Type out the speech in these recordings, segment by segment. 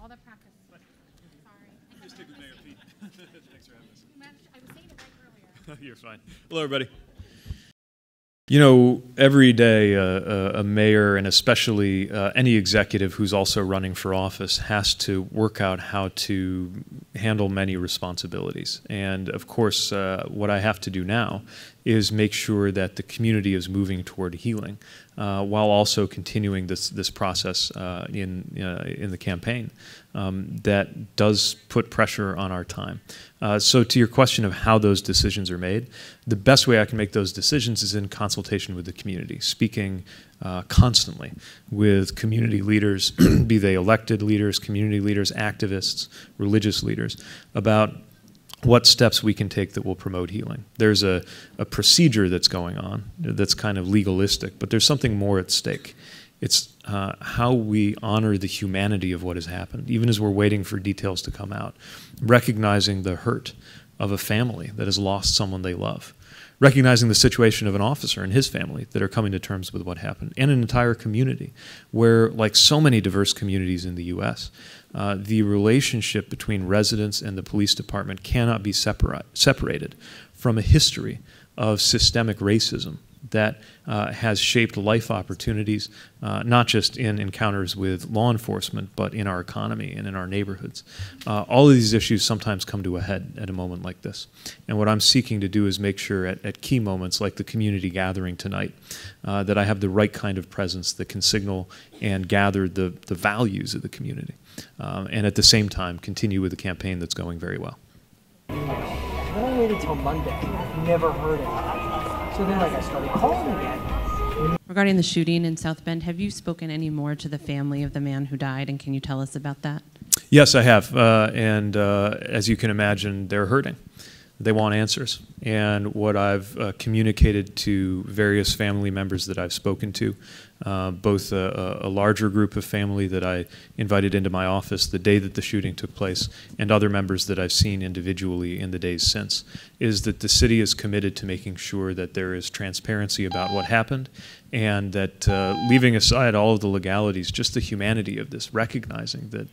the practice. Sorry. Just stick with Mayor Pete. Thanks for having us. I was saying it right earlier. You're fine. Hello, everybody. You know, every day a mayor, and especially any executive who's also running for office, has to work out how to handle many responsibilities. And of course, what I have to do now is make sure that the community is moving toward healing, while also continuing this process in the campaign. That does put pressure on our time. So to your question of how those decisions are made, the best way I can make those decisions is in consultation with the community, speaking constantly with community leaders, be they elected leaders, community leaders, activists, religious leaders, about what steps we can take that will promote healing. There's a procedure that's going on that's kind of legalistic, but there's something more at stake. It's how we honor the humanity of what has happened, even as we're waiting for details to come out, recognizing the hurt of a family that has lost someone they love, recognizing the situation of an officer and his family that are coming to terms with what happened, and an entire community where, like so many diverse communities in the U.S., the relationship between residents and the police department cannot be separated from a history of systemic racism that has shaped life opportunities, not just in encounters with law enforcement, but in our economy and in our neighborhoods. All of these issues sometimes come to a head at a moment like this. And what I'm seeking to do is make sure at key moments like the community gathering tonight that I have the right kind of presence that can signal and gather the values of the community. And at the same time, continue with a campaign that's going very well. Then I waited until Monday. Never heard it. So then, I started calling again. Regarding the shooting in South Bend, have you spoken any more to the family of the man who died, and can you tell us about that? Yes, I have. And as you can imagine, they're hurting. They want answers. And what I've communicated to various family members that I've spoken to, both a larger group of family that I invited into my office the day that the shooting took place, and other members that I've seen individually in the days since, is that the city is committed to making sure that there is transparency about what happened, and that leaving aside all of the legalities, just the humanity of this, recognizing that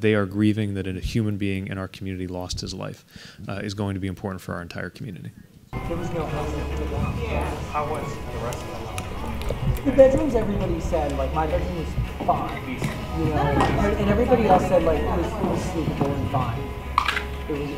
they are grieving that a human being in our community lost his life, is going to be important for our entire community. There was no help. How was the rest of them? The bedrooms, everybody said, like, my bedroom was fine. You know, and everybody else said, like, it was sleepable and fine. It was